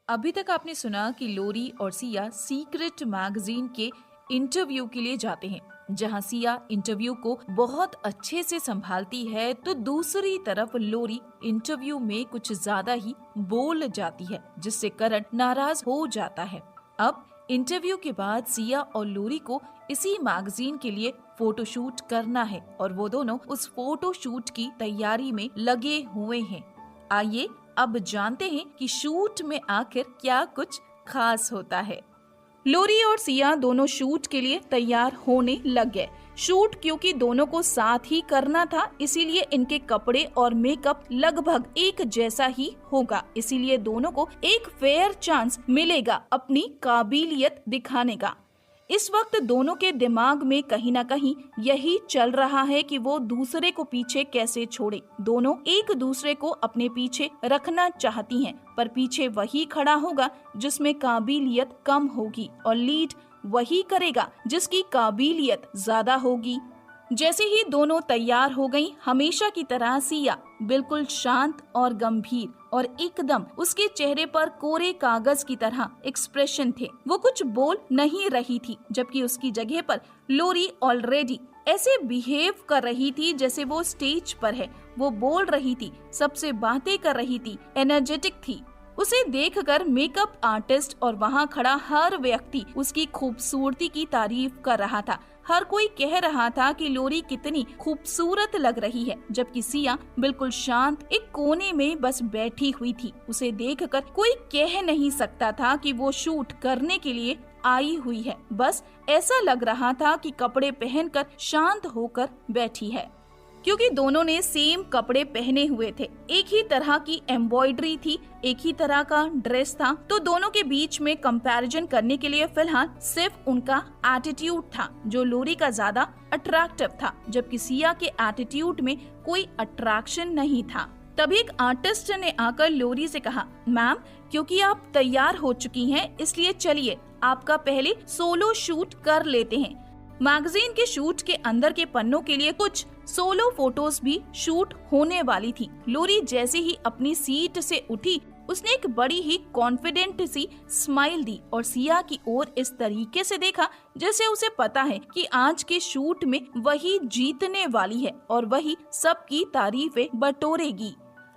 अभी तक आपने सुना कि लोरी और सिया सीक्रेट मैगजीन के इंटरव्यू के लिए जाते हैं, जहां सिया इंटरव्यू को बहुत अच्छे से संभालती है, तो दूसरी तरफ लोरी इंटरव्यू में कुछ ज्यादा ही बोल जाती है, जिससे करण नाराज हो जाता है। अब इंटरव्यू के बाद सिया और लोरी को इसी मैगजीन के लिए फोटोशूट करना है और वो दोनों उस फोटोशूट की तैयारी में लगे हुए हैं। आइए अब जानते हैं कि शूट में आखिर क्या कुछ खास होता है। लोरी और सिया दोनों शूट के लिए तैयार होने लग गए। शूट क्योंकि दोनों को साथ ही करना था, इसीलिए इनके कपड़े और मेकअप लगभग एक जैसा ही होगा। इसीलिए दोनों को एक फेयर चांस मिलेगा अपनी काबिलियत दिखाने का। इस वक्त दोनों के दिमाग में कहीं ना कहीं यही चल रहा है कि वो दूसरे को पीछे कैसे छोड़े। दोनों एक दूसरे को अपने पीछे रखना चाहती हैं, पर पीछे वही खड़ा होगा जिसमें काबिलियत कम होगी और लीड वही करेगा जिसकी काबिलियत ज्यादा होगी। जैसे ही दोनों तैयार हो गईं, हमेशा की तरह सिया बिल्कुल शांत और गंभीर और एकदम उसके चेहरे पर कोरे कागज की तरह एक्सप्रेशन थे। वो कुछ बोल नहीं रही थी, जबकि उसकी जगह पर लोरी ऑलरेडी ऐसे बिहेव कर रही थी जैसे वो स्टेज पर है। वो बोल रही थी, सबसे बातें कर रही थी, एनर्जेटिक थी। उसे देखकर मेकअप आर्टिस्ट और वहाँ खड़ा हर व्यक्ति उसकी खूबसूरती की तारीफ कर रहा था। हर कोई कह रहा था कि लोरी कितनी खूबसूरत लग रही है, जबकि सिया बिल्कुल शांत एक कोने में बस बैठी हुई थी। उसे देखकर कोई कह नहीं सकता था कि वो शूट करने के लिए आई हुई है। बस ऐसा लग रहा था कि कपड़े पहनकर शांत होकर बैठी है, क्योंकि दोनों ने सेम कपड़े पहने हुए थे, एक ही तरह की एम्ब्रॉयडरी थी, एक ही तरह का ड्रेस था। तो दोनों के बीच में कंपैरिजन करने के लिए फिलहाल सिर्फ उनका एटीट्यूड था, जो लोरी का ज्यादा अट्रैक्टिव था, जबकि सिया के एटीट्यूड में कोई अट्रैक्शन नहीं था। तभी एक आर्टिस्ट ने आकर लोरी से कहा, मैम, क्योंकि आप तैयार हो चुकी हैं, इसलिए चलिए आपका पहले सोलो शूट कर लेते हैं। मैगजीन के शूट के अंदर के पन्नों के लिए कुछ सोलो फोटोज भी शूट होने वाली थी। लोरी जैसे ही अपनी सीट से उठी, उसने एक बड़ी ही कॉन्फिडेंट सी स्माइल दी और सिया की ओर इस तरीके से देखा जैसे उसे पता है कि आज के शूट में वही जीतने वाली है और वही सबकी तारीफें बटोरेगी।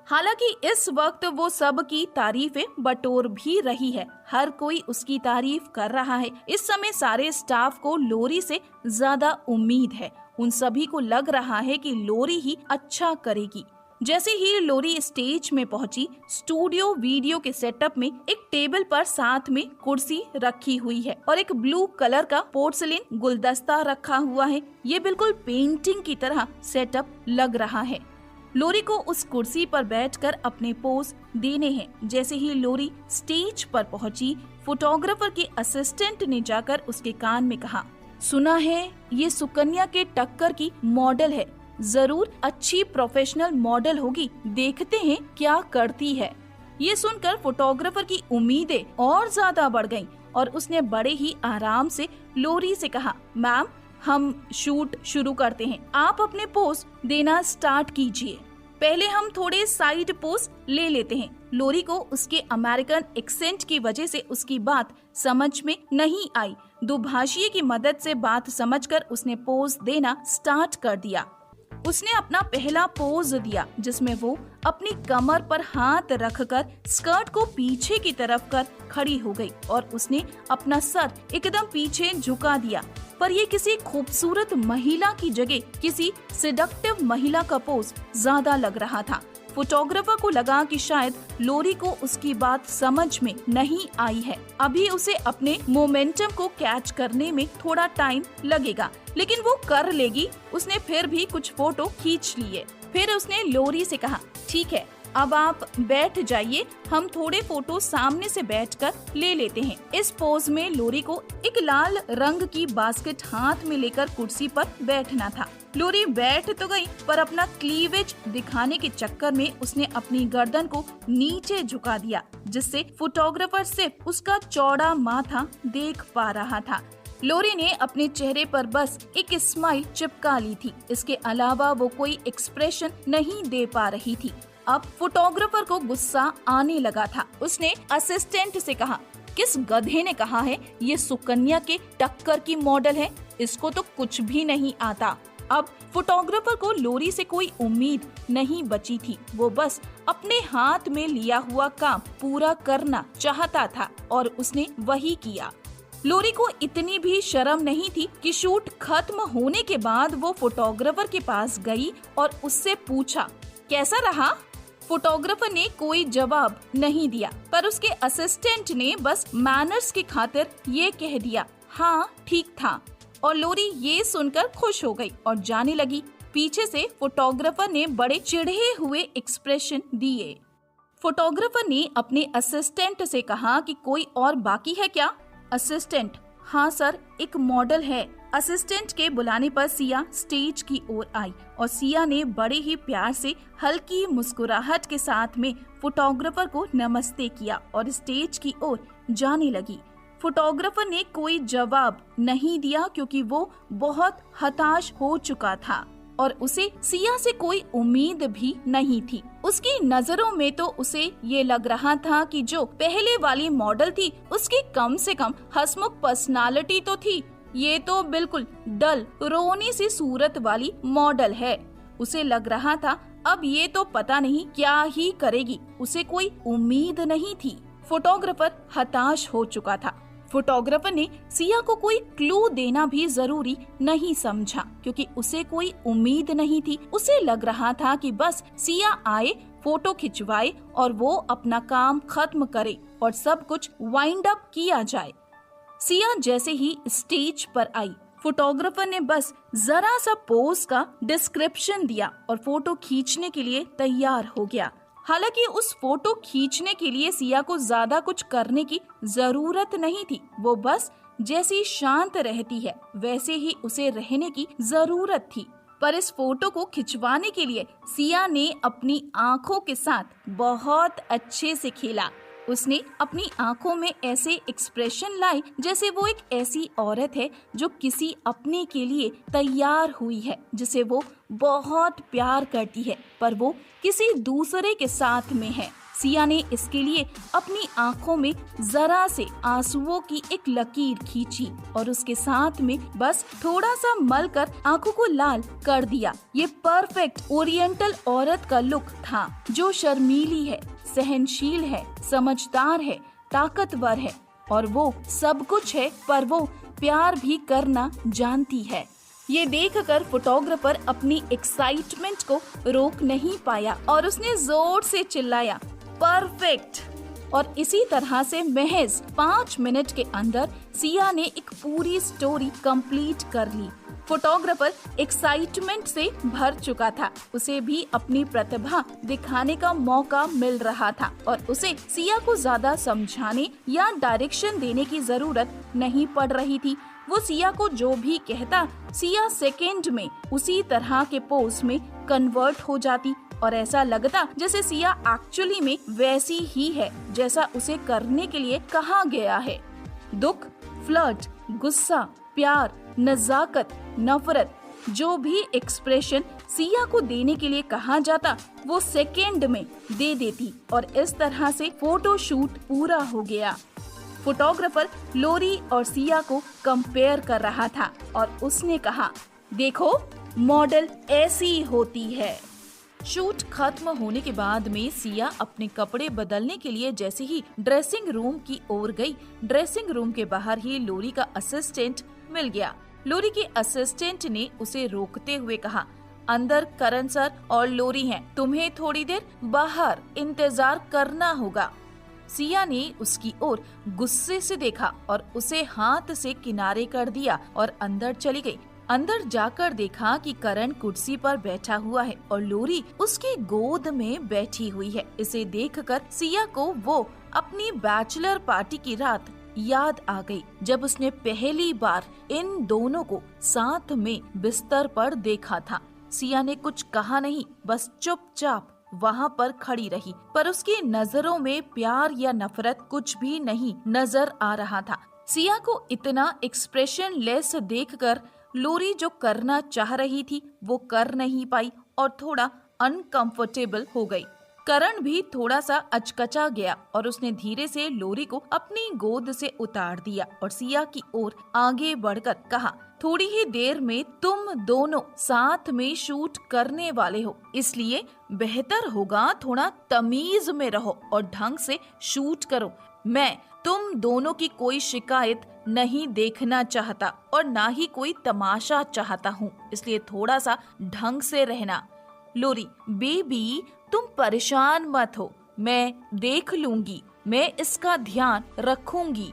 हालांकि इस वक्त वो सब की तारीफें बटोर भी रही है, हर कोई उसकी तारीफ कर रहा है। इस समय सारे स्टाफ को लोरी से ज्यादा उम्मीद है। उन सभी को लग रहा है कि लोरी ही अच्छा करेगी। जैसे ही लोरी स्टेज में पहुंची, स्टूडियो वीडियो के सेटअप में एक टेबल पर साथ में कुर्सी रखी हुई है और एक ब्लू कलर का पोर्सलिन गुलदस्ता रखा हुआ है। ये बिल्कुल पेंटिंग की तरह सेटअप लग रहा है। लोरी को उस कुर्सी पर बैठकर अपने पोज देने हैं। जैसे ही लोरी स्टेज पर पहुंची, फोटोग्राफर के असिस्टेंट ने जाकर उसके कान में कहा, सुना है ये सुकन्या के टक्कर की मॉडल है, जरूर अच्छी प्रोफेशनल मॉडल होगी, देखते हैं क्या करती है। ये सुनकर फोटोग्राफर की उम्मीदें और ज्यादा बढ़ गईं और उसने बड़े ही आराम से लोरी से कहा, मैम, हम शूट शुरू करते हैं, आप अपने पोज देना स्टार्ट कीजिए। पहले हम थोड़े साइड पोज ले लेते हैं। लोरी को उसके अमेरिकन एक्सेंट की वजह से उसकी बात समझ में नहीं आई। दुभाषिए की मदद से बात समझकर उसने पोज देना स्टार्ट कर दिया। उसने अपना पहला पोज दिया, जिसमें वो अपनी कमर पर हाथ रखकर स्कर्ट को पीछे की तरफ कर खड़ी हो गई और उसने अपना सर एकदम पीछे झुका दिया। पर ये किसी खूबसूरत महिला की जगह किसी सिडक्टिव महिला का पोज ज्यादा लग रहा था। फोटोग्राफर को लगा कि शायद लोरी को उसकी बात समझ में नहीं आई है, अभी उसे अपने मोमेंटम को कैच करने में थोड़ा टाइम लगेगा, लेकिन वो कर लेगी। उसने फिर भी कुछ फोटो खींच लिए। फिर उसने लोरी से कहा, ठीक है, अब आप बैठ जाइए, हम थोड़े फोटो सामने से बैठकर ले लेते हैं। इस पोज में लोरी को एक लाल रंग की बास्केट हाथ में लेकर कुर्सी पर बैठना था। लोरी बैठ तो गई, पर अपना क्लीवेज दिखाने के चक्कर में उसने अपनी गर्दन को नीचे झुका दिया, जिससे फोटोग्राफर सिर्फ उसका चौड़ा माथा देख पा रहा था। लोरी ने अपने चेहरे पर बस एक स्माइल चिपका ली थी, इसके अलावा वो कोई एक्सप्रेशन नहीं दे पा रही थी। अब फोटोग्राफर को गुस्सा आने लगा था। उसने असिस्टेंट से कहा, किस गधे ने कहा है ये सुकन्या के टक्कर की मॉडल है, इसको तो कुछ भी नहीं आता। अब फोटोग्राफर को लोरी से कोई उम्मीद नहीं बची थी। वो बस अपने हाथ में लिया हुआ काम पूरा करना चाहता था और उसने वही किया। लोरी को इतनी भी शर्म नहीं थी कि शूट खत्म होने के बाद वो फोटोग्राफर के पास गई और उससे पूछा, कैसा रहा? फोटोग्राफर ने कोई जवाब नहीं दिया, पर उसके असिस्टेंट ने बस मैनर्स की खातिर ये कह दिया, हाँ ठीक था। और लोरी ये सुनकर खुश हो गई और जाने लगी। पीछे से फोटोग्राफर ने बड़े चिढ़े हुए एक्सप्रेशन दिए। फोटोग्राफर ने अपने असिस्टेंट से कहा कि कोई और बाकी है क्या? असिस्टेंट, हाँ सर, एक मॉडल है। असिस्टेंट के बुलाने पर सिया स्टेज की ओर आई और सिया ने बड़े ही प्यार से हल्की मुस्कुराहट के साथ में फोटोग्राफर को नमस्ते किया और स्टेज की ओर जाने लगी। फोटोग्राफर ने कोई जवाब नहीं दिया क्योंकि वो बहुत हताश हो चुका था और उसे सिया से कोई उम्मीद भी नहीं थी। उसकी नजरों में तो उसे ये लग रहा था कि जो पहले वाली मॉडल थी उसकी कम से कम हंसमुख पर्सनालिटी तो थी, ये तो बिल्कुल डल रोनी सी सूरत वाली मॉडल है। उसे लग रहा था अब ये तो पता नहीं क्या ही करेगी, उसे कोई उम्मीद नहीं थी। फोटोग्राफर हताश हो चुका था। फोटोग्राफर ने सिया को कोई क्लू देना भी जरूरी नहीं समझा क्योंकि उसे कोई उम्मीद नहीं थी। उसे लग रहा था कि बस सिया आए, फोटो खिंचवाए और वो अपना काम खत्म करे और सब कुछ वाइंड अप किया जाए। सिया जैसे ही स्टेज पर आई, फोटोग्राफर ने बस जरा सा पोज का डिस्क्रिप्शन दिया और फोटो खींचने के लिए तैयार हो गया। हालांकि उस फोटो खींचने के लिए सिया को ज्यादा कुछ करने की जरूरत नहीं थी। वो बस जैसी शांत रहती है वैसे ही उसे रहने की जरूरत थी। पर इस फोटो को खिंचवाने के लिए सिया ने अपनी आंखों के साथ बहुत अच्छे से खेला। उसने अपनी आंखों में ऐसे एक्सप्रेशन लाए जैसे वो एक ऐसी औरत है जो किसी अपने के लिए तैयार हुई है, जिसे वो बहुत प्यार करती है पर वो किसी दूसरे के साथ में है। सिया ने इसके लिए अपनी आंखों में जरा से आंसुओं की एक लकीर खींची और उसके साथ में बस थोड़ा सा मल कर आंखों को लाल कर दिया। ये परफेक्ट ओरिएंटल औरत का लुक था जो शर्मीली है, सहनशील है, समझदार है, ताकतवर है और वो सब कुछ है, पर वो प्यार भी करना जानती है। ये देखकर फोटोग्राफर अपनी एक्साइटमेंट को रोक नहीं पाया और उसने जोर से चिल्लाया, परफेक्ट। और इसी तरह से महज 5 मिनट के अंदर सिया ने एक पूरी स्टोरी कंप्लीट कर ली। फोटोग्राफर एक्साइटमेंट से भर चुका था। उसे भी अपनी प्रतिभा दिखाने का मौका मिल रहा था और उसे सिया को ज्यादा समझाने या डायरेक्शन देने की जरूरत नहीं पड़ रही थी। वो सिया को जो भी कहता, सिया सेकेंड में उसी तरह के पोज में कन्वर्ट हो जाती और ऐसा लगता जैसे सिया एक्चुअली में वैसी ही है जैसा उसे करने के लिए कहा गया है। दुख, फ्लर्ट, गुस्सा, प्यार, नजाकत, नफरत, जो भी एक्सप्रेशन सिया को देने के लिए कहा जाता वो सेकेंड में दे देती और इस तरह से फोटो शूट पूरा हो गया। फोटोग्राफर लोरी और सिया को कंपेयर कर रहा था और उसने कहा, देखो मॉडल ऐसी होती है। शूट खत्म होने के बाद में सिया अपने कपड़े बदलने के लिए जैसे ही ड्रेसिंग रूम की ओर गई, ड्रेसिंग रूम के बाहर ही लोरी का असिस्टेंट मिल गया। लोरी के असिस्टेंट ने उसे रोकते हुए कहा, अंदर करण सर और लोरी हैं, तुम्हें थोड़ी देर बाहर इंतजार करना होगा। सिया ने उसकी ओर गुस्से से देखा और उसे हाथ से किनारे कर दिया और अंदर चली गई। अंदर जाकर देखा कि करण कुर्सी पर बैठा हुआ है और लोरी उसकी गोद में बैठी हुई है। इसे देखकर सिया को वो अपनी बैचलर पार्टी की रात याद आ गई जब उसने पहली बार इन दोनों को साथ में बिस्तर पर देखा था। सिया ने कुछ कहा नहीं, बस चुपचाप वहाँ पर खड़ी रही, पर उसकी नजरों में प्यार या नफरत कुछ भी नहीं नजर आ रहा था। सिया को इतना एक्सप्रेशन लेस देखकर लोरी जो करना चाह रही थी वो कर नहीं पाई और थोड़ा अनकंफर्टेबल हो गई। करण भी थोड़ा सा अचकचा गया और उसने धीरे से लोरी को अपनी गोद से उतार दिया और सिया की ओर आगे बढ़कर कहा, थोड़ी ही देर में तुम दोनों साथ में शूट करने वाले हो, इसलिए बेहतर होगा थोड़ा तमीज में रहो और ढंग से शूट करो। मैं तुम दोनों की कोई शिकायत नहीं देखना चाहता और ना ही कोई तमाशा चाहता हूँ, इसलिए थोड़ा सा ढंग से रहना। लोरी, बेबी तुम परेशान मत हो, मैं देख लूंगी, मैं इसका ध्यान रखूंगी।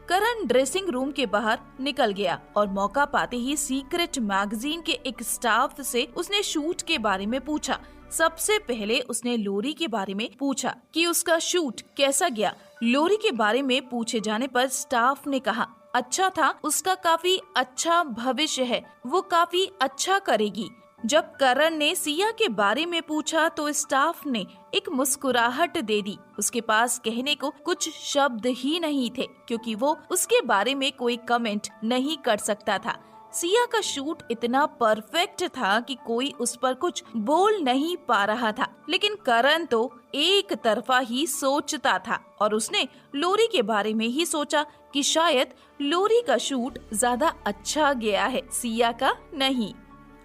करण ड्रेसिंग रूम के बाहर निकल गया और मौका पाते ही सीक्रेट मैगजीन के एक स्टाफ से उसने शूट के बारे में पूछा। सबसे पहले उसने लोरी के बारे में पूछा कि उसका शूट कैसा गया। लोरी के बारे में पूछे जाने पर स्टाफ ने कहा, अच्छा था, उसका काफी अच्छा भविष्य है, वो काफी अच्छा करेगी। जब करण ने सिया के बारे में पूछा तो स्टाफ ने एक मुस्कुराहट दे दी। उसके पास कहने को कुछ शब्द ही नहीं थे क्योंकि वो उसके बारे में कोई कमेंट नहीं कर सकता था। सिया का शूट इतना परफेक्ट था कि कोई उस पर कुछ बोल नहीं पा रहा था, लेकिन करण तो एक तरफा ही सोचता था और उसने लोरी के बारे में ही सोचा कि शायद लोरी का शूट ज्यादा अच्छा गया है, सिया का नहीं।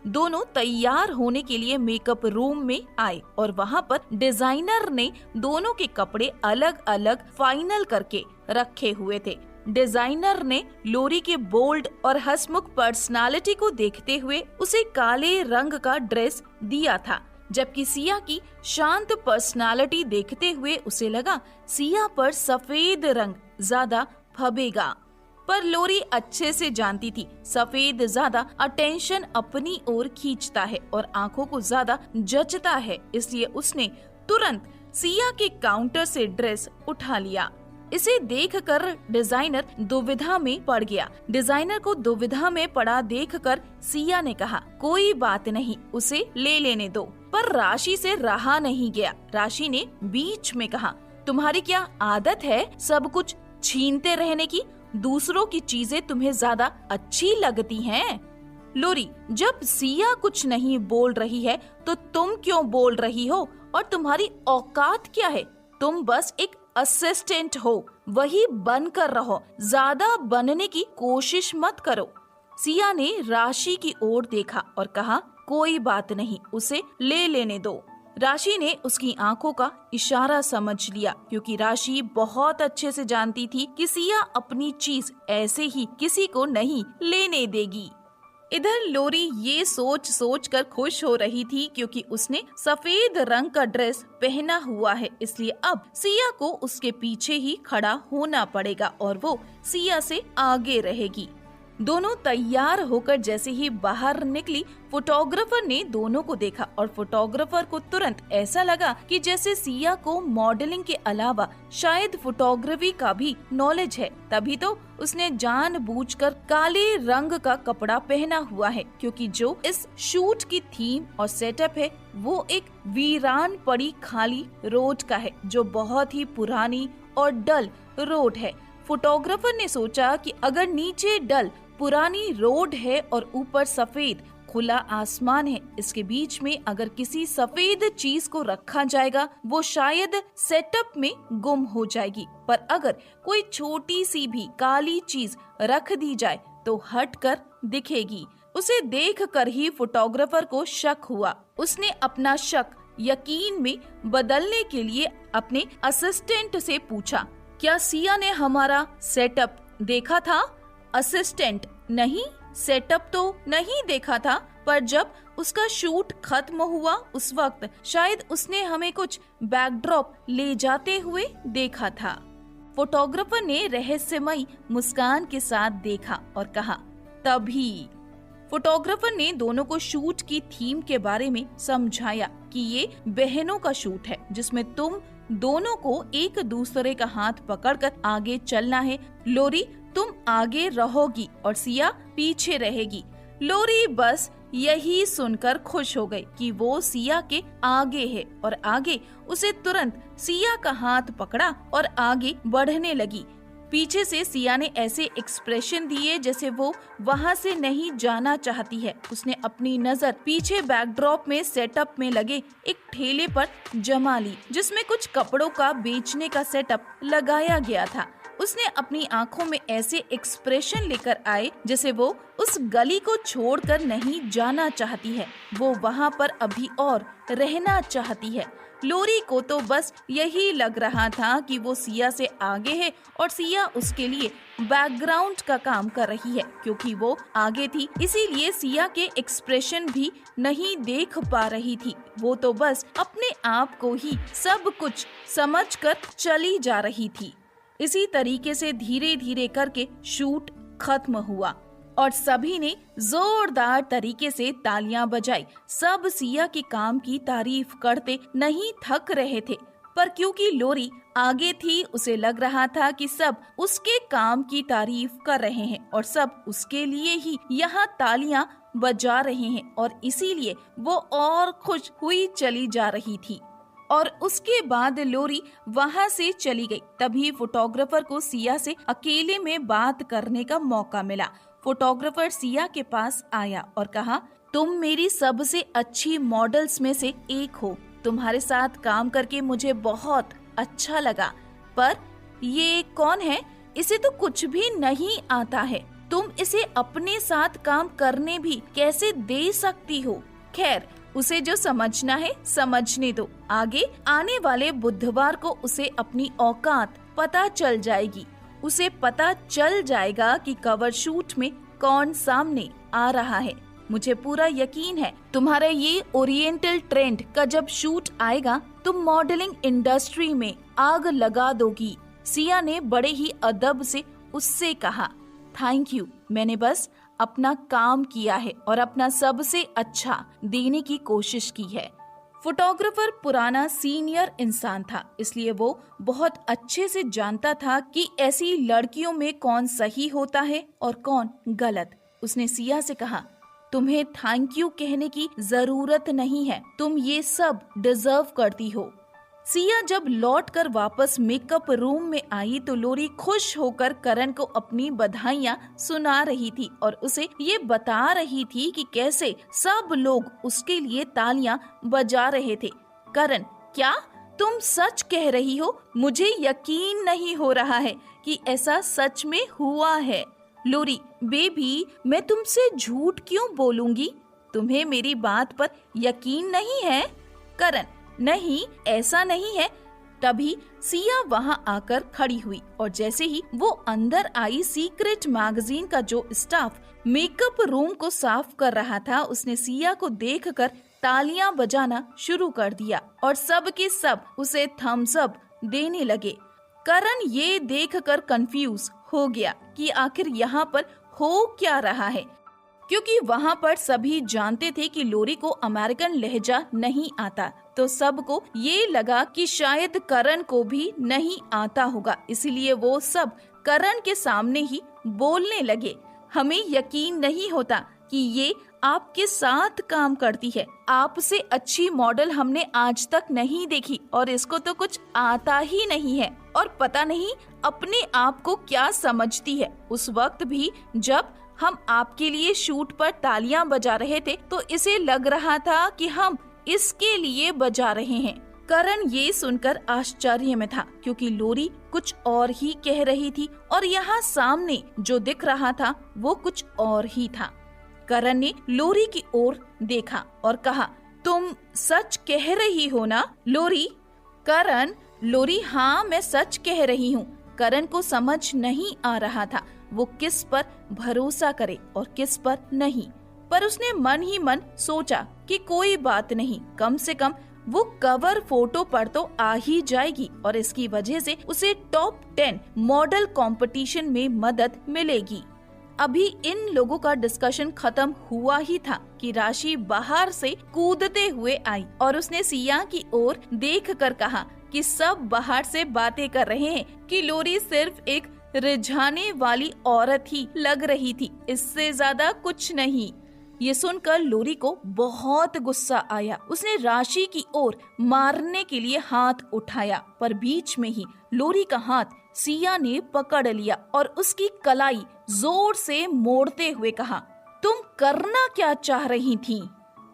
दोनों तैयार होने के लिए मेकअप रूम में आए और वहाँ पर डिजाइनर ने दोनों के कपड़े अलग अलग फाइनल करके रखे हुए थे। डिजाइनर ने लोरी के बोल्ड और हंसमुख पर्सनालिटी को देखते हुए उसे काले रंग का ड्रेस दिया था, जबकि सिया की शांत पर्सनालिटी देखते हुए उसे लगा सिया पर सफेद रंग ज्यादा फबेगा। पर लोरी अच्छे से जानती थी सफेद ज्यादा अटेंशन अपनी ओर खींचता है और आंखों को ज्यादा जचता है, इसलिए उसने तुरंत सिया के काउंटर से ड्रेस उठा लिया। इसे देखकर डिजाइनर दुविधा में पड़ गया। डिजाइनर को दुविधा में पड़ा देखकर सिया ने कहा, कोई बात नहीं, उसे ले लेने दो। पर राशि से रहा नहीं गया। राशि ने बीच में कहा, तुम्हारी क्या आदत है सब कुछ छीनते रहने की? दूसरों की चीजें तुम्हें ज्यादा अच्छी लगती हैं? लोरी, जब सिया कुछ नहीं बोल रही है तो तुम क्यों बोल रही हो? और तुम्हारी औकात क्या है? तुम बस एक असिस्टेंट हो, वही बनकर रहो, ज्यादा बनने की कोशिश मत करो। सिया ने राशि की ओर देखा और कहा, कोई बात नहीं, उसे ले लेने दो। राशि ने उसकी आंखों का इशारा समझ लिया क्योंकि राशि बहुत अच्छे से जानती थी कि सिया अपनी चीज ऐसे ही किसी को नहीं लेने देगी। इधर लोरी ये सोच कर खुश हो रही थी क्योंकि उसने सफेद रंग का ड्रेस पहना हुआ है, इसलिए अब सिया को उसके पीछे ही खड़ा होना पड़ेगा और वो सिया से आगे रहेगी। दोनों तैयार होकर जैसे ही बाहर निकली, फोटोग्राफर ने दोनों को देखा और फोटोग्राफर को तुरंत ऐसा लगा कि जैसे सिया को मॉडलिंग के अलावा शायद फोटोग्राफी का भी नॉलेज है। तभी तो उसने जानबूझकर काले रंग का कपड़ा पहना हुआ है क्योंकि जो इस शूट की थीम और सेटअप है वो एक वीरान पड़ी खाली रोड का है जो बहुत ही पुरानी और डल रोड है। फोटोग्राफर ने सोचा कि अगर नीचे डल पुरानी रोड है और ऊपर सफेद खुला आसमान है, इसके बीच में अगर किसी सफेद चीज को रखा जाएगा वो शायद सेटअप में गुम हो जाएगी, पर अगर कोई छोटी सी भी काली चीज रख दी जाए तो हट कर दिखेगी। उसे देखकर ही फोटोग्राफर को शक हुआ। उसने अपना शक यकीन में बदलने के लिए अपने असिस्टेंट से पूछा, क्या सिया ने हमारा सेटअप देखा था? असिस्टेंट, नहीं, सेटअप तो नहीं देखा था, पर जब उसका शूट खत्म हुआ उस वक्त शायद उसने हमें कुछ बैकड्रॉप ले जाते हुए देखा था। फोटोग्राफर ने रहस्यमयी मुस्कान के साथ देखा और कहा, तभी फोटोग्राफर ने दोनों को शूट की थीम के बारे में समझाया कि ये बहनों का शूट है जिसमें तुम दोनों को एक दूसरे का हाथ पकड़कर आगे चलना है। लोरी, तुम आगे रहोगी और सिया पीछे रहेगी। लोरी बस यही सुनकर खुश हो गई कि वो सिया के आगे है और आगे उसे तुरंत सिया का हाथ पकड़ा और आगे बढ़ने लगी। पीछे से सिया ने ऐसे एक्सप्रेशन दिए जैसे वो वहाँ से नहीं जाना चाहती है। उसने अपनी नजर पीछे बैकड्रॉप में सेटअप में लगे एक ठेले पर जमा ली जिसमें कुछ कपड़ों का बेचने का सेटअप लगाया गया था। उसने अपनी आंखों में ऐसे एक्सप्रेशन लेकर आए जैसे वो उस गली को छोड़कर नहीं जाना चाहती है, वो वहाँ पर अभी और रहना चाहती है। लोरी को तो बस यही लग रहा था कि वो सिया से आगे है और सिया उसके लिए बैकग्राउंड का काम कर रही है। क्योंकि वो आगे थी इसीलिए सिया के एक्सप्रेशन भी नहीं देख पा रही थी। वो तो बस अपने आप को ही सब कुछ समझकर चली जा रही थी। इसी तरीके से धीरे धीरे करके शूट खत्म हुआ और सभी ने जोरदार तरीके से तालियां बजाई। सब सिया के काम की तारीफ करते नहीं थक रहे थे, पर क्योंकि लोरी आगे थी उसे लग रहा था कि सब उसके काम की तारीफ कर रहे हैं और सब उसके लिए ही यहाँ तालियां बजा रहे हैं और इसीलिए वो और खुश हुई चली जा रही थी। और उसके बाद लोरी वहाँ से चली गई। तभी फोटोग्राफर को सिया से अकेले में बात करने का मौका मिला। फोटोग्राफर सिया के पास आया और कहा, तुम मेरी सबसे अच्छी मॉडल्स में से एक हो। तुम्हारे साथ काम करके मुझे बहुत अच्छा लगा, पर ये कौन है? इसे तो कुछ भी नहीं आता है। तुम इसे अपने साथ काम करने भी कैसे दे सकती हो? खैर, उसे जो समझना है समझने दो। आगे आने वाले बुधवार को उसे अपनी औकात पता चल जाएगी। उसे पता चल जाएगा कि कवर शूट में कौन सामने आ रहा है। मुझे पूरा यकीन है तुम्हारा ये ओरिएंटल ट्रेंड का जब शूट आएगा तुम मॉडलिंग इंडस्ट्री में आग लगा दोगी। सिया ने बड़े ही अदब से उससे कहा, थैंक यू, मैंने बस अपना काम किया है और अपना सबसे अच्छा देने की कोशिश की है। फोटोग्राफर पुराना सीनियर इंसान था, इसलिए वो बहुत अच्छे से जानता था कि ऐसी लड़कियों में कौन सही होता है और कौन गलत। उसने सिया से कहा, तुम्हें थैंक यू कहने की जरूरत नहीं है, तुम ये सब डिजर्व करती हो। सिया जब लौटकर वापस मेकअप रूम में आई तो लोरी खुश होकर करण को अपनी बधाइयाँ सुना रही थी और उसे ये बता रही थी कि कैसे सब लोग उसके लिए तालियां बजा रहे थे। करण, क्या तुम सच कह रही हो? मुझे यकीन नहीं हो रहा है कि ऐसा सच में हुआ है। लोरी, बेबी, मैं तुमसे झूठ क्यों बोलूंगी? तुम्हें मेरी बात पर यकीन नहीं है? करण, नहीं, ऐसा नहीं है। तभी सिया वहां आकर खड़ी हुई और जैसे ही वो अंदर आई, सीक्रेट मैगजीन का जो स्टाफ मेकअप रूम को साफ कर रहा था उसने सिया को देखकर तालियां बजाना शुरू कर दिया और सब के सब उसे थम्स अप देने लगे। करण ये देखकर कंफ्यूज हो गया कि आखिर यहाँ पर हो क्या रहा है, क्योंकि वहाँ पर सभी जानते थे कि लोरी को अमेरिकन लहजा नहीं आता, तो सबको ये लगा कि शायद करण को भी नहीं आता होगा, इसलिए वो सब करण के सामने ही बोलने लगे। हमें यकीन नहीं होता कि ये आपके साथ काम करती है। आपसे अच्छी मॉडल हमने आज तक नहीं देखी और इसको तो कुछ आता ही नहीं है और पता नहीं अपने आप को क्या समझती है। उस वक्त भी जब हम आपके लिए शूट पर तालियां बजा रहे थे तो इसे लग रहा था कि हम इसके लिए बजा रहे हैं। करण ये सुनकर आश्चर्य में था, क्योंकि लोरी कुछ और ही कह रही थी और यहाँ सामने जो दिख रहा था वो कुछ और ही था। करण ने लोरी की ओर देखा और कहा, तुम सच कह रही हो ना लोरी? करण, लोरी, हाँ मैं सच कह रही हूँ। करण को समझ नहीं आ रहा था वो किस पर भरोसा करे और किस पर नहीं, पर उसने मन ही मन सोचा कि कोई बात नहीं, कम से कम वो कवर फोटो पर तो आ ही जाएगी और इसकी वजह से उसे टॉप 10 मॉडल कंपटीशन में मदद मिलेगी। अभी इन लोगों का डिस्कशन खत्म हुआ ही था कि राशि बाहर से कूदते हुए आई और उसने सिया की ओर देखकर कहा कि सब बाहर से बातें कर रहे हैं कि लोरी सिर्फ एक रिझाने वाली औरत ही लग रही थी, इससे ज्यादा कुछ नहीं। ये सुनकर लोरी को बहुत गुस्सा आया। उसने राशि की ओर मारने के लिए हाथ उठाया, पर बीच में ही लोरी का हाथ सिया ने पकड़ लिया और उसकी कलाई जोर से मोड़ते हुए कहा, तुम करना क्या चाह रही थी?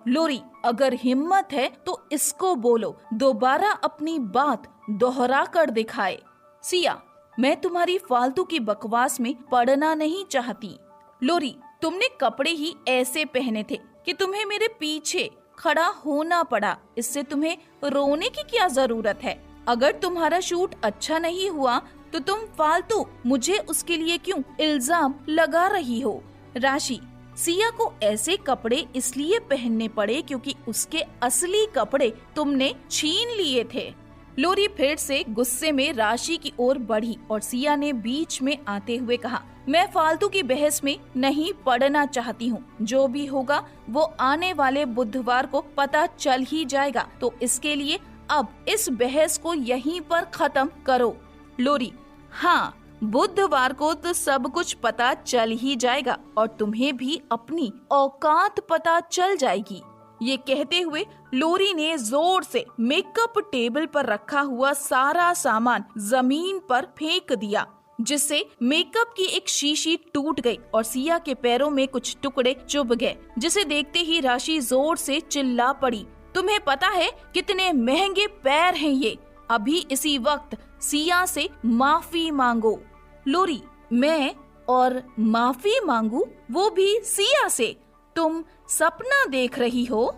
लोरी, अगर हिम्मत है तो इसको बोलो, दोबारा अपनी बात दोहरा कर दिखाए। सिया, मैं तुम्हारी फालतू की बकवास में पड़ना नहीं चाहती। लोरी, तुमने कपड़े ही ऐसे पहने थे कि तुम्हें मेरे पीछे खड़ा होना पड़ा, इससे तुम्हें रोने की क्या जरूरत है? अगर तुम्हारा शूट अच्छा नहीं हुआ तो तुम फालतू मुझे उसके लिए क्यों इल्जाम लगा रही हो? राशि, सिया को ऐसे कपड़े इसलिए पहनने पड़े क्योंकि उसके असली कपड़े तुमने छीन लिए थे। लोरी फिर से गुस्से में राशि की ओर बढ़ी और सिया ने बीच में आते हुए कहा, मैं फालतू की बहस में नहीं पड़ना चाहती हूँ। जो भी होगा वो आने वाले बुधवार को पता चल ही जाएगा, तो इसके लिए अब इस बहस को यहीं पर खत्म करो। लोरी, हाँ, बुधवार को तो सब कुछ पता चल ही जाएगा और तुम्हें भी अपनी औकात पता चल जाएगी। ये कहते हुए लोरी ने जोर से मेकअप टेबल पर रखा हुआ सारा सामान जमीन पर फेंक दिया, जिससे मेकअप की एक शीशी टूट गई और सिया के पैरों में कुछ टुकड़े चुभ गए, जिसे देखते ही राशि जोर से चिल्ला पड़ी, तुम्हें पता है कितने महंगे पैर हैं ये? अभी इसी वक्त सिया से माफी मांगो। लोरी, मैं और माफी मांगू, वो भी सिया से? तुम सपना देख रही हो?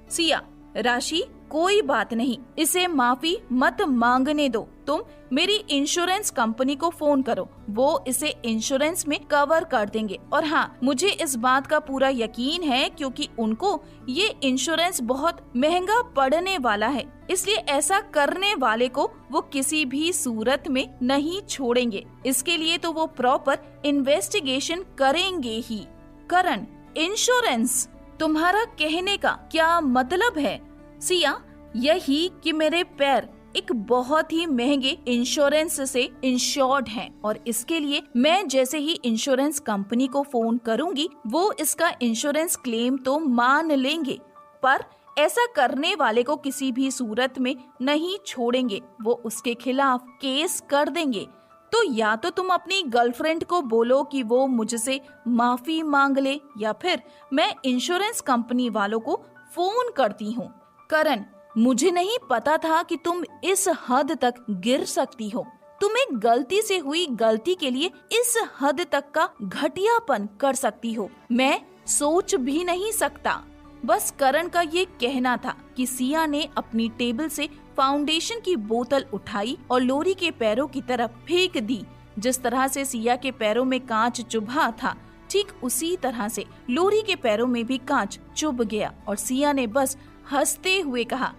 सिया, राशि, कोई बात नहीं, इसे माफी मत मांगने दो। तुम मेरी इंश्योरेंस कंपनी को फोन करो, वो इसे इंश्योरेंस में कवर कर देंगे। और हाँ, मुझे इस बात का पूरा यकीन है क्योंकि उनको ये इंश्योरेंस बहुत महंगा पड़ने वाला है, इसलिए ऐसा करने वाले को वो किसी भी सूरत में नहीं छोड़ेंगे। इसके लिए तो वो प्रॉपर इन्वेस्टिगेशन करेंगे ही। करण, इंश्योरेंस, तुम्हारा कहने का क्या मतलब है? सिया, यही कि मेरे पैर एक बहुत ही महंगे इंश्योरेंस से इंश्योर्ड हैं और इसके लिए मैं जैसे ही इंश्योरेंस कंपनी को फोन करूंगी वो इसका इंश्योरेंस क्लेम तो मान लेंगे, पर ऐसा करने वाले को किसी भी सूरत में नहीं छोड़ेंगे, वो उसके खिलाफ केस कर देंगे। तो या तो तुम अपनी गर्लफ्रेंड को बोलो कि वो मुझसे माफी मांग ले या फिर मैं इंश्योरेंस कंपनी वालों को फोन करती हूँ। करण, मुझे नहीं पता था कि तुम इस हद तक गिर सकती हो। तुम एक गलती से हुई गलती के लिए इस हद तक का घटियापन कर सकती हो, मैं सोच भी नहीं सकता। बस करण का ये कहना था कि सिया ने अपनी टेबल से फाउंडेशन की बोतल उठाई और लोरी के पैरों की तरफ फेंक दी। जिस तरह से सिया के पैरों में कांच चुभा था, ठीक उसी तरह से लोरी के पैरों में भी कांच चुभ गया और सिया ने बस हंसते हुए कहा,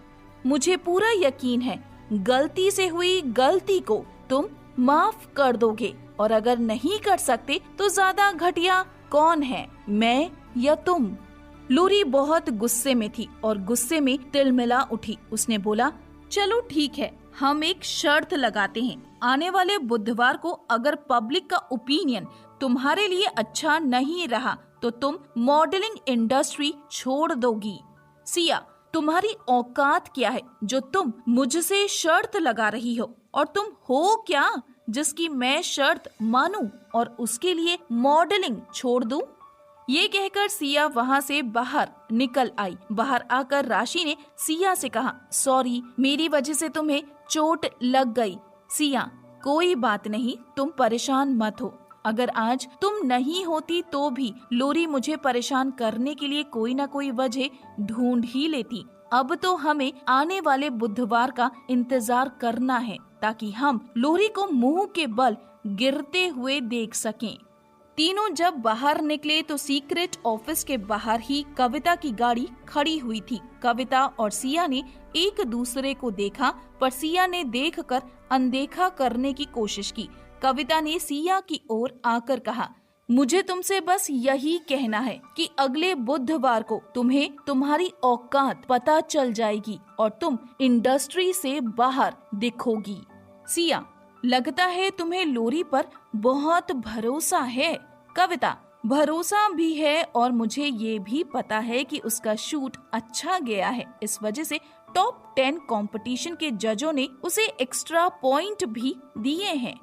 मुझे पूरा यकीन है गलती से हुई गलती को तुम माफ कर दोगे, और अगर नहीं कर सकते तो ज्यादा घटिया कौन है, मैं या तुम? लोरी बहुत गुस्से में थी और गुस्से में तिलमिला उठी। उसने बोला, चलो ठीक है, हम एक शर्त लगाते हैं, आने वाले बुधवार को अगर पब्लिक का ओपिनियन तुम्हारे लिए अच्छा नहीं रहा तो तुम मॉडलिंग इंडस्ट्री छोड़ दोगी। सिया, तुम्हारी औकात क्या है जो तुम मुझसे शर्त लगा रही हो, और तुम हो क्या जिसकी मैं शर्त मानूं और उसके लिए मॉडलिंग छोड़ दूं? ये कहकर सिया वहाँ से बाहर निकल आई। बाहर आकर राशि ने सिया से कहा, सॉरी, मेरी वजह से तुम्हें चोट लग गई। सिया, कोई बात नहीं, तुम परेशान मत हो। अगर आज तुम नहीं होती तो भी लोरी मुझे परेशान करने के लिए कोई ना कोई वजह ढूंढ ही लेती। अब तो हमें आने वाले बुधवार का इंतजार करना है ताकि हम लोरी को मुंह के बल गिरते हुए देख सकें। तीनों जब बाहर निकले तो सीक्रेट ऑफिस के बाहर ही कविता की गाड़ी खड़ी हुई थी। कविता और सिया ने एक दूसरे को देखा, पर सिया ने देखकर अनदेखा करने की कोशिश की। कविता ने सिया की ओर आकर कहा, मुझे तुमसे बस यही कहना है कि अगले बुधवार को तुम्हें तुम्हारी औकात पता चल जाएगी और तुम इंडस्ट्री से बाहर दिखोगी। सिया, लगता है तुम्हें लोरी पर बहुत भरोसा है। कविता, भरोसा भी है और मुझे ये भी पता है कि उसका शूट अच्छा गया है, इस वजह से टॉप 10 कंपटीशन के जजों ने उसे एक्स्ट्रा पॉइंट भी दिए हैं।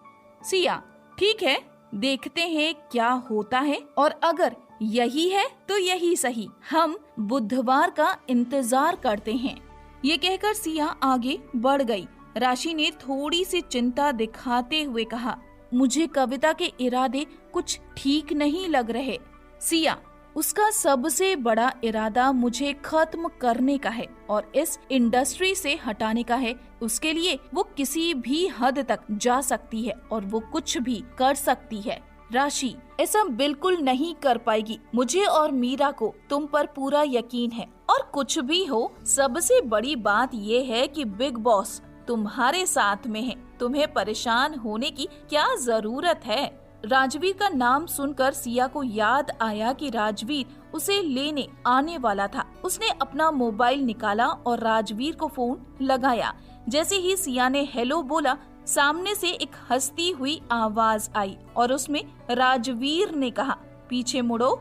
सिया, ठीक है, देखते हैं क्या होता है, और अगर यही है तो यही सही, हम बुधवार का इंतजार करते हैं। ये कहकर सिया आगे बढ़ गई। राशि ने थोड़ी सी चिंता दिखाते हुए कहा, मुझे कविता के इरादे कुछ ठीक नहीं लग रहे। सिया, उसका सबसे बड़ा इरादा मुझे खत्म करने का है और इस इंडस्ट्री से हटाने का है। उसके लिए वो किसी भी हद तक जा सकती है और वो कुछ भी कर सकती है। राशि, ऐसा बिल्कुल नहीं कर पाएगी। मुझे और मीरा को तुम पर पूरा यकीन है, और कुछ भी हो, सबसे बड़ी बात ये है कि बिग बॉस तुम्हारे साथ में है। तुम्हें परेशान होने की क्या जरूरत है। राजवीर का नाम सुनकर सिया को याद आया कि राजवीर उसे लेने आने वाला था। उसने अपना मोबाइल निकाला और राजवीर को फोन लगाया। जैसे ही सिया ने हेलो बोला, सामने से एक हंसती हुई आवाज आई और उसमें राजवीर ने कहा, पीछे मुड़ो।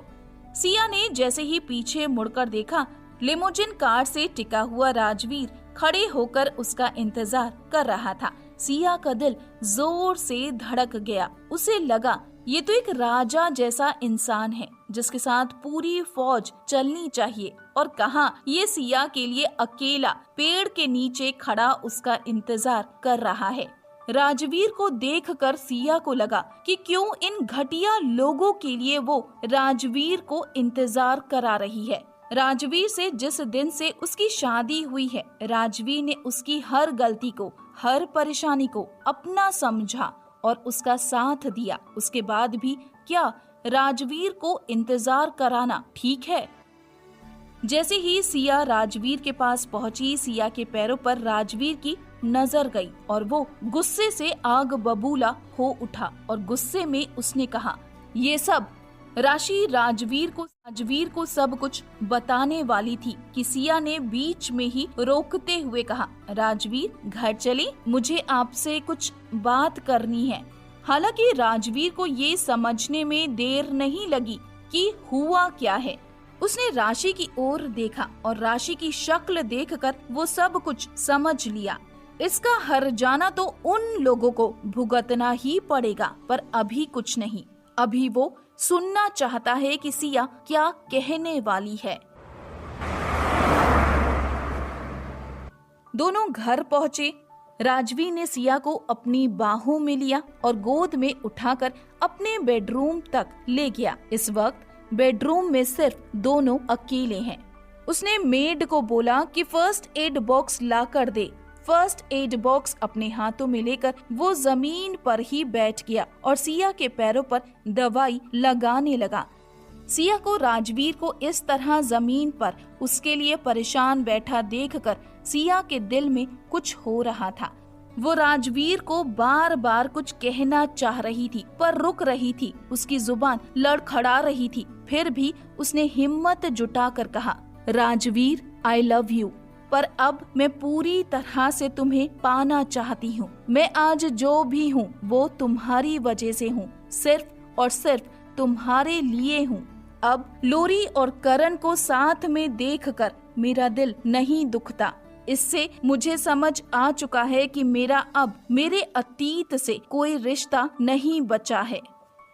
सिया ने जैसे ही पीछे मुड़कर देखा, लिमोजिन कार से टिका हुआ राजवीर खड़े होकर उसका इंतजार कर रहा था। सिया का दिल जोर से धड़क गया। उसे लगा ये तो एक राजा जैसा इंसान है जिसके साथ पूरी फौज चलनी चाहिए, और कहां ये सिया के लिए अकेला पेड़ के नीचे खड़ा उसका इंतजार कर रहा है। राजवीर को देखकर सिया को लगा कि क्यों इन घटिया लोगों के लिए वो राजवीर को इंतजार करा रही है। राजवीर से जिस दिन से उसकी शादी हुई है, राजवीर ने उसकी हर गलती को, हर परेशानी को अपना समझा और उसका साथ दिया। उसके बाद भी क्या राजवीर को इंतजार कराना ठीक है? जैसे ही सिया राजवीर के पास पहुंची, सिया के पैरों पर राजवीर की नजर गई और वो गुस्से से आग बबूला हो उठा और गुस्से में उसने कहा, ये सब राशि राजवीर को सब कुछ बताने वाली थी कि सिया ने बीच में ही रोकते हुए कहा, राजवीर घर चली, मुझे आपसे कुछ बात करनी है। हालांकि राजवीर को ये समझने में देर नहीं लगी कि हुआ क्या है। उसने राशि की ओर देखा और राशि की शक्ल देखकर वो सब कुछ समझ लिया। इसका हर जाना तो उन लोगों को भुगतना ही पड़ेगा, पर अभी कुछ नहीं। अभी वो सुनना चाहता है कि सिया क्या कहने वाली है। दोनों घर पहुँचे। राजवीर ने सिया को अपनी बाहों में लिया और गोद में उठाकर अपने बेडरूम तक ले गया। इस वक्त बेडरूम में सिर्फ दोनों अकेले हैं। उसने मेड को बोला कि फर्स्ट एड बॉक्स ला कर दे। फर्स्ट एड बॉक्स अपने हाथों में लेकर वो जमीन पर ही बैठ गया और सिया के पैरों पर दवाई लगाने लगा। सिया को राजवीर को इस तरह जमीन पर उसके लिए परेशान बैठा देखकर सिया के दिल में कुछ हो रहा था। वो राजवीर को बार बार कुछ कहना चाह रही थी पर रुक रही थी। उसकी जुबान लड़खड़ा रही थी। फिर भी उसने हिम्मत जुटाकर कहा, राजवीर आई लव यू, पर अब मैं पूरी तरह से तुम्हें पाना चाहती हूँ। मैं आज जो भी हूँ वो तुम्हारी वजह से हूँ, सिर्फ और सिर्फ तुम्हारे लिए हूँ। अब लोरी और करण को साथ में देखकर मेरा दिल नहीं दुखता। इससे मुझे समझ आ चुका है कि मेरा अब मेरे अतीत से कोई रिश्ता नहीं बचा है।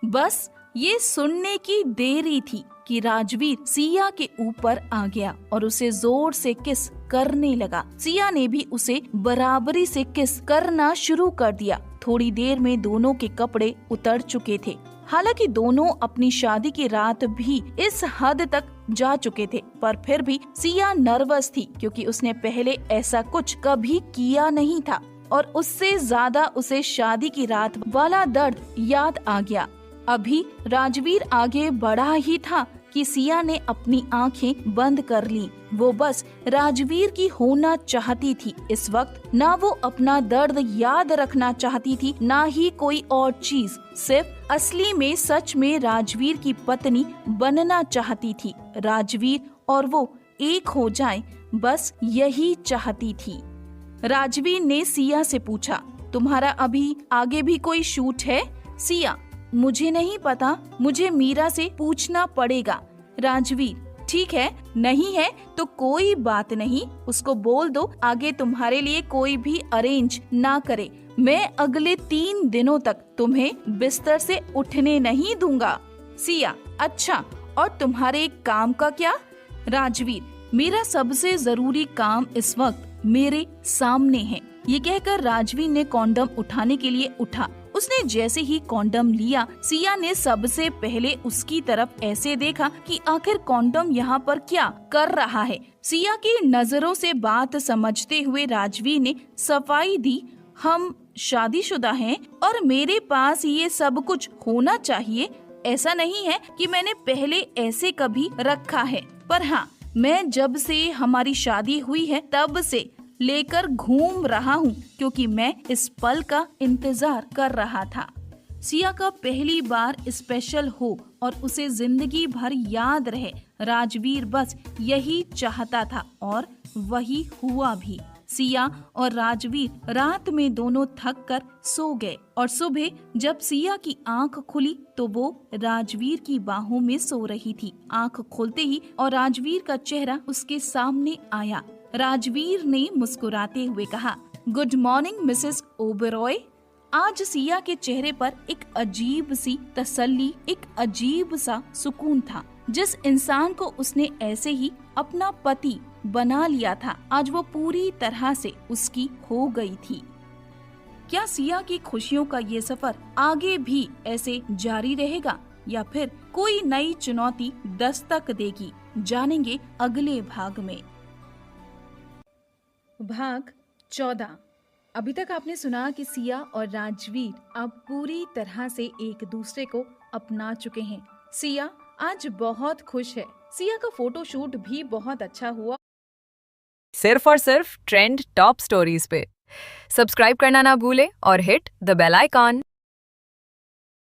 बस ये सुनने की देरी थी कि राजवीर सिया के ऊपर आ गया और उसे जोर से किस करने लगा। सिया ने भी उसे बराबरी से किस करना शुरू कर दिया। थोड़ी देर में दोनों के कपड़े उतर चुके थे। हालांकि दोनों अपनी शादी की रात भी इस हद तक जा चुके थे, पर फिर भी सिया नर्वस थी क्योंकि उसने पहले ऐसा कुछ कभी किया नहीं था और उससे ज्यादा उसे शादी की रात वाला दर्द याद आ गया। अभी राजवीर आगे बढ़ा ही था कि सिया ने अपनी आंखें बंद कर ली। वो बस राजवीर की होना चाहती थी। इस वक्त ना वो अपना दर्द याद रखना चाहती थी, ना ही कोई और चीज। सिर्फ असली में सच में राजवीर की पत्नी बनना चाहती थी। राजवीर और वो एक हो जाएं, बस यही चाहती थी। राजवीर ने सिया से पूछा, तुम्हारा अभी आगे भी कोई शूट है? सिया, मुझे नहीं पता, मुझे मीरा से पूछना पड़ेगा। राजवीर, ठीक है, नहीं है तो कोई बात नहीं, उसको बोल दो आगे तुम्हारे लिए कोई भी अरेंज ना करे। मैं अगले 3 दिनों तक तुम्हें बिस्तर से उठने नहीं दूंगा। सिया, अच्छा, और तुम्हारे काम का क्या? राजवीर, मेरा सबसे जरूरी काम इस वक्त मेरे सामने है। ये कहकर राजवीर ने कॉन्डम उठाने के लिए उठा। उसने जैसे ही कॉन्डम लिया, सिया ने सबसे पहले उसकी तरफ ऐसे देखा कि आखिर कॉन्डम यहाँ पर क्या कर रहा है। सिया की नजरों से बात समझते हुए राजवीर ने सफाई दी, हम शादीशुदा हैं और मेरे पास ये सब कुछ होना चाहिए। ऐसा नहीं है कि मैंने पहले ऐसे कभी रखा है, पर हाँ, मैं जब से हमारी शादी हुई है तब से लेकर घूम रहा हूँ, क्योंकि मैं इस पल का इंतजार कर रहा था। सिया का पहली बार स्पेशल हो और उसे जिंदगी भर याद रहे, राजवीर बस यही चाहता था और वही हुआ भी। सिया और राजवीर रात में दोनों थक कर सो गए और सुबह जब सिया की आंख खुली तो वो राजवीर की बाहों में सो रही थी। आंख खोलते ही और राजवीर का चेहरा उसके सामने आया। राजवीर ने मुस्कुराते हुए कहा, गुड मॉर्निंग मिसेस ओबेरॉय। आज सिया के चेहरे पर एक अजीब सी तसल्ली, एक अजीब सा सुकून था। जिस इंसान को उसने ऐसे ही अपना पति बना लिया था, आज वो पूरी तरह से उसकी हो गई थी। क्या सिया की खुशियों का ये सफर आगे भी ऐसे जारी रहेगा या फिर कोई नई चुनौती दस्तक देगी? जानेंगे अगले भाग में। भाग 14। अभी तक आपने सुना कि सिया और राजवीर अब पूरी तरह से एक दूसरे को अपना चुके हैं। सिया आज बहुत खुश है। सिया का फोटोशूट भी बहुत अच्छा हुआ। सिर्फ और सिर्फ ट्रेंड टॉप स्टोरीज पे सब्सक्राइब करना ना भूले और हिट द बेल आइकॉन।